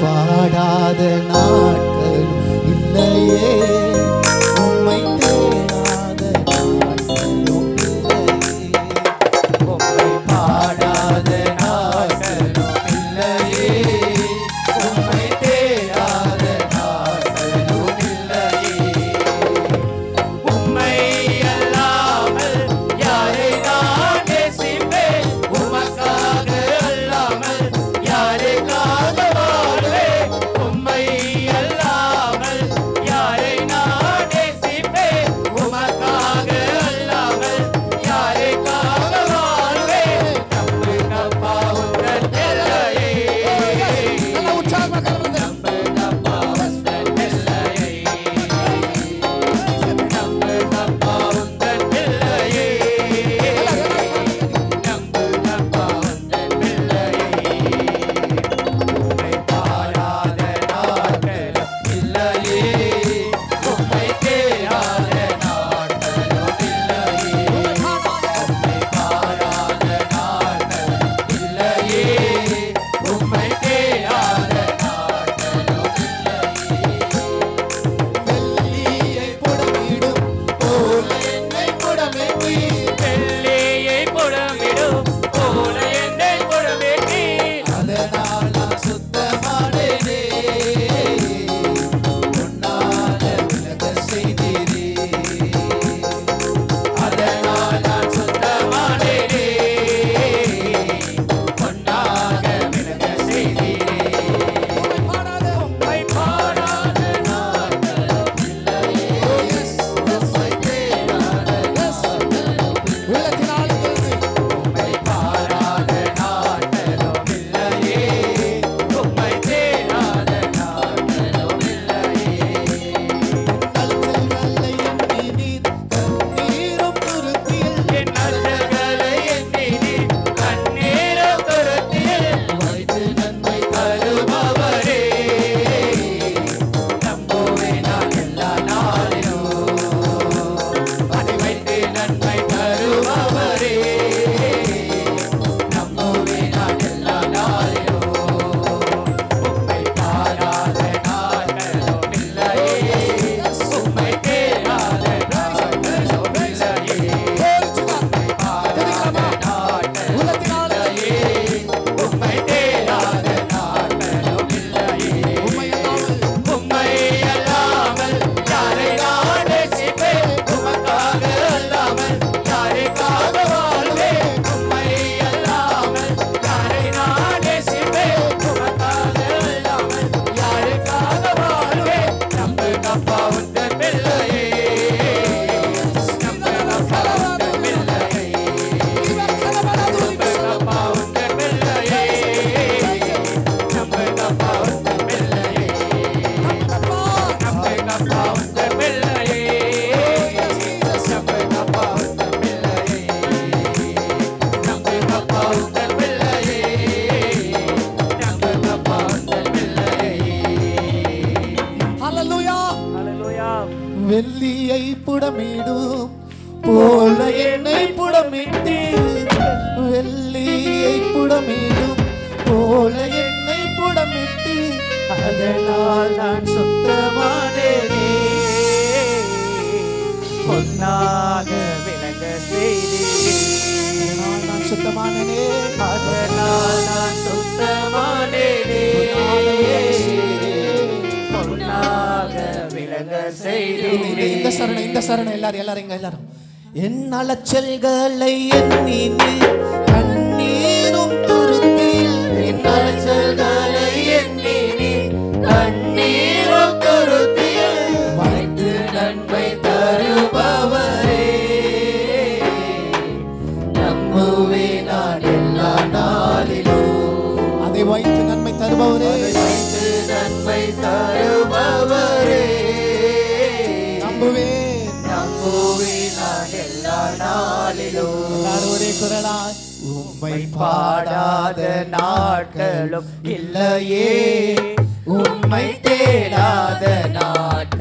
பாடாத நாட்களும் இல்லையே, உம்மை தேடாத நாட்களும் இல்லையே, உம்மை பாடாத நாட்களும் இல்லையே, உம்மை தேடாத நாட்களும் இல்லையே, உம்மை அல்லாமல் யாரை நான் நேசிப்பேன், உமக்காக அல்லாமல் யாருக்காக வாழ்வேன், உம்மை அல்லாமல் யாரை நான் நேசிப்பேன், உமக்காக அல்லாமல் யாருக்காக வாழ்வேன், நம்புங்கப்பா உந்தன் எல்லையை, நம்புங்கப்பா உந்தன் எல்லையை, நம்புங்கப்பா உந்தன் எல்லையை, நம்புங்கப்பா உந்தன் எல்லையை, உம்மை பாராத நாட்களும் இல்லையே, உம்மை தேடாத நாட்களும் இல்லையே, உம்மை பாராத நாட்களும் இல்லையே, உம்மை தேடாத நாட்களும் இல்லையே, வெள்ளியை புடமிடும் போல என்னை புடமிட்டி, வெள்ளியை புடமிடும் போல என்னை புடமிட்டி, அதனால் நான் சுத்தமானேனே, உன்னால விலக செய்தீரே, அதனால் நான் சுத்தமானேனே, உன்னாக விலக செய்தீரே, உம்மை பாடாத நாட்களும் இல்லையே, உம்மை தேடாத நாட்களும் இல்லையே, உம்மை பாடாத நாட்களும் இல்லையே, உம்மை தேடாத நாட்களும் இல்லையே, என் அச்சல்களை எண்ணி நீர் கண்ணீரும் துருத்தியில் வைத்து நன்மை தருபவரே, நம்புவேன் நான் எல்லா நாளிலும், அதை வைத்து நன்மை தருபவரே, நம்புவேன் நான் எல்லா நாளிலும், உம்மை பாராத நாட்களும் இல்லையே, உம்மை தேடாத நாட்களும் இல்லையே, உம்மை பாராத நாட்களும் இல்லையே, உம்மை தேடாத நாட்களும் இல்லையே, உம்மை அல்லாமல் யாரை நான் நேசிப்பேன், உமக்காக அல்லாமல் யாருக்காக வாழ்வேன், உம்மை அல்லாமல் யாரை நான் நேசிப்பேன், உமக்காக அல்லாமல் யாருக்காக வாழ்வேன், நம்புங்கப்பா உந்தன் பிள்ளையே, நம்புங்கப்பா உந்தன் பிள்ளையே, நம்புங்கப்பா உந்தன் பிள்ளையே, நம்புங்கப்பா உந்தன் பிள்ளையே, நம்புங்கப்பா உந்தன் பிள்ளையே, நம்புங்கப்பா உந்தன் பிள்ளையே, நம்புங்கப்பா உந்தன் பிள்ளையே, நம்புங்கப்பா உந்தன் பிள்ளையே. ஹல்லேலூயா, ஹல்லேலூயா. வெள்ளியை புடமிடும் போல என்னை புடமிட்டு, வெள்ளியை புடமிடும் போல என்னை புடமிட்டு, அதனால் நான் சுத்தமானேனே, பொன்னாக விளங்க செய்தீரே, அதனால் நான் சுத்தமானேனே, அதனால் நான் சுத்தமானேனே, பொன்னாக விளங்க செய்தீரே. இந்த சரணம் எல்லாரும் என் அலைச்சல்களை எண்ணி நீர் கண்ணீரும் துருத்தியில், என் அலைச்சல்களை எண்ணி நீர் கண்ணீரும் துருத்தியில் வைத்து நன்மை தருபவரே, நம்புவேன் நான் எல்லா நாளிலும், அதை வைத்து நன்மை தருபவரே, வைத்து நன்மை தருபவரே, நம்புவேன் நான் எல்லா நாளிலும். எல்லாரும் ஒரே குரலாய் உம்மை பாடாத நாட்களும் இல்லையே, உம்மை தேடாத நாட்களும்